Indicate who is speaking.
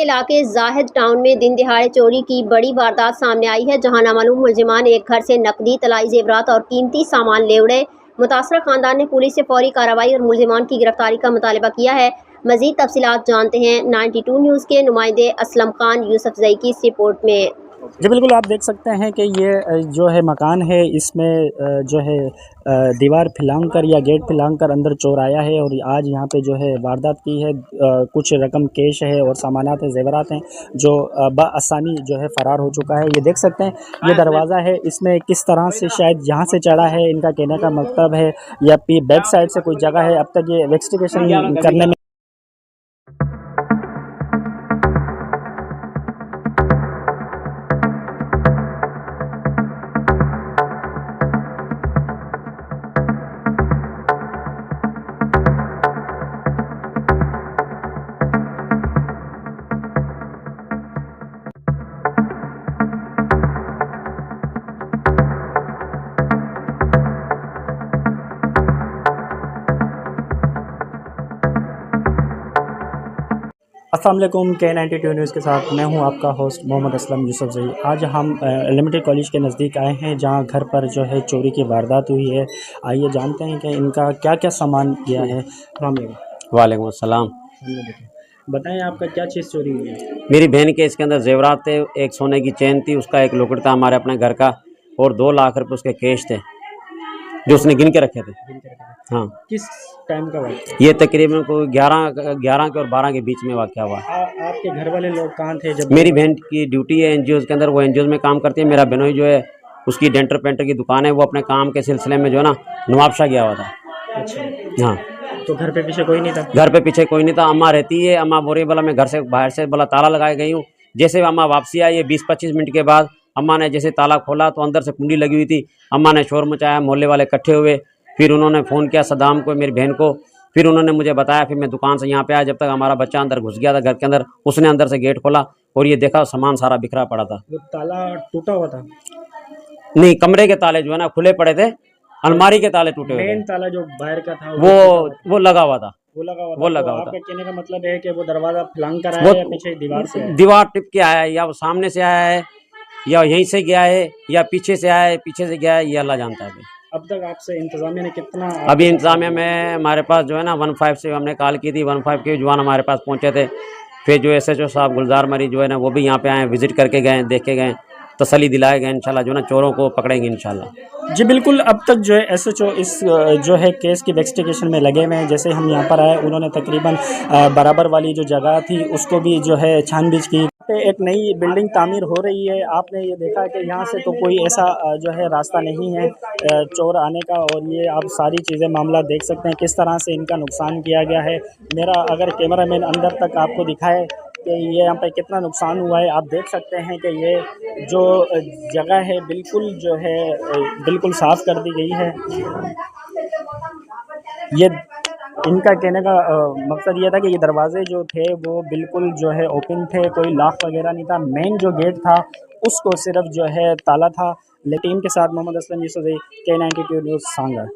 Speaker 1: इलाके जाहिद टाउन में दिन दिहाड़े चोरी की बड़ी वारदात सामने आई है, जहां नामालूम मुलजिमान एक घर से नकदी, तलाई जेवरात और कीमती सामान ले उड़े। मुतासरा खानदान ने पुलिस से फौरी कार्रवाई और मुलजिमान की गिरफ्तारी का मुतालबा किया है। मजीद तफसीलात जानते हैं 92 न्यूज़ के नुमाइंदे असलम खान यूसुफजई की इस रिपोर्ट में।
Speaker 2: जी बिल्कुल, आप देख सकते हैं कि ये जो है मकान है, इसमें जो है दीवार फिलांग या गेट फिलांग अंदर चोर आया है और आज यहाँ पे जो है वारदात की है। कुछ रकम कैश है और सामानात है, जेवरात हैं, जो बआसानी जो है फ़रार हो चुका है। ये देख सकते हैं, ये दरवाज़ा है, इसमें किस तरह से शायद यहाँ से चढ़ा है, इनका कहने का मतलब है, या बैक साइड से कोई जगह है। अब तक ये इन्वेस्टिगेशन करने में अस्सलाम वालेकुम, K92 न्यूज़ के साथ मैं हूं आपका होस्ट मोहम्मद असलम यूसुफजई। आज हम एलिमेंट्री कॉलेज के नज़दीक आए हैं, जहां घर पर जो है चोरी की वारदात हुई है। आइए जानते हैं कि इनका क्या क्या सामान गया है।
Speaker 3: वालेकुम अस्सलाम।
Speaker 2: बताएं, आपका क्या चीज़ चोरी हुई है?
Speaker 3: मेरी बहन के इसके अंदर जेवरात थे, एक सोने की चेन थी, उसका एक लॉकेट था हमारे अपने घर का, और 2 लाख रुपए उसके कैश थे जो उसने गिन के रखे थे। हाँ।
Speaker 2: किस टाइम का वाक़या?
Speaker 3: ये तकरीबन कोई 11 के और 12 के बीच में वाक़या हुआ।
Speaker 2: आपके घर वाले लोग कहाँ थे जब?
Speaker 3: मेरी बहन की ड्यूटी है एनजीओ के अंदर, वो एनजीओ में काम करती है। मेरा बहनोई जो है उसकी डेंटर पेंटर की दुकान है, वो अपने काम के सिलसिले में जो है ना नवाबशाह गया हुआ था।
Speaker 2: अच्छा।
Speaker 3: हाँ।
Speaker 2: तो घर पे पीछे कोई नहीं था?
Speaker 3: घर पे पीछे कोई नहीं था। अम्मा रहती है, अम्मा बोल रही बोला मैं घर से बाहर से बोला ताला लगाए गई हूँ। जैसे अम्मा वापसी आई है 20-25 मिनट के बाद, अम्मा ने जैसे ताला खोला तो अंदर से कुंडी लगी हुई थी। अम्मा ने शोर मचाया, मोहल्ले वाले इकट्ठे हुए, फिर उन्होंने फ़ोन किया सदाम को, मेरी बहन को, फिर उन्होंने मुझे बताया। फिर मैं दुकान से यहाँ पे आया, जब तक हमारा बच्चा अंदर घुस गया था घर के अंदर। उसने अंदर से गेट खोला और ये देखा सामान सारा बिखरा पड़ा था।
Speaker 2: वो ताला टूटा हुआ था?
Speaker 3: नहीं, कमरे के ताले जो है ना खुले पड़े थे, अलमारी के ताले टूटे हुए थे।
Speaker 2: मेन ताला जो बाहर का था
Speaker 3: वो लगा हुआ था।
Speaker 2: वो लगा हुआ था।
Speaker 3: वो लगा हुआ था।
Speaker 2: आपका कहने का मतलब है कि वो दरवाजा फलांग कर आया या पीछे दीवार से आया?
Speaker 3: दीवार टिप के आया है, या वो सामने से आया है, या यहीं से गया है, या पीछे से आया है, पीछे से गया है, ये अल्लाह जानता है।
Speaker 2: अब तक आपसे इंतजामिया ने कितना?
Speaker 3: अभी इंतजामिया में हमारे पास जो है ना 15 से हमने कॉल की थी, 15 के जवान हमारे पास पहुंचे थे। फिर जो SHO साहब गुलजार मरी जो है ना, वो भी यहाँ पे आए, विजिट करके गए, देख के गए, तसल्ली दिलाए गए। इंशाल्लाह जो है ना चोरों को पकड़ेंगे इंशाल्लाह।
Speaker 2: जी बिल्कुल, अब तक जो है SHO इस जो है केस की इन्वेस्टिगेशन में लगे हुए हैं। जैसे हम यहाँ पर आए, उन्होंने तकरीबन बराबर वाली जो जगह थी उसको भी जो है छानबीन की। एक नई बिल्डिंग तामीर हो रही है। आपने ये देखा कि यहाँ से तो कोई ऐसा जो है रास्ता नहीं है चोर आने का, और ये आप सारी चीज़ें मामला देख सकते हैं किस तरह से इनका नुकसान किया गया है। मेरा अगर कैमरामैन अंदर तक आपको दिखाए कि ये यहाँ पे कितना नुकसान हुआ है, आप देख सकते हैं कि ये जो जगह है बिल्कुल जो है बिल्कुल साफ़ कर दी गई है। ये इनका कहने का मकसद ये था कि ये दरवाजे जो थे वो बिल्कुल जो है ओपन थे, कोई लॉक वगैरह नहीं था। मेन जो गेट था उसको सिर्फ जो है ताला था। टीम के साथ मोहम्मद असलम यूसुफजई, K92 न्यूज़ सांगा।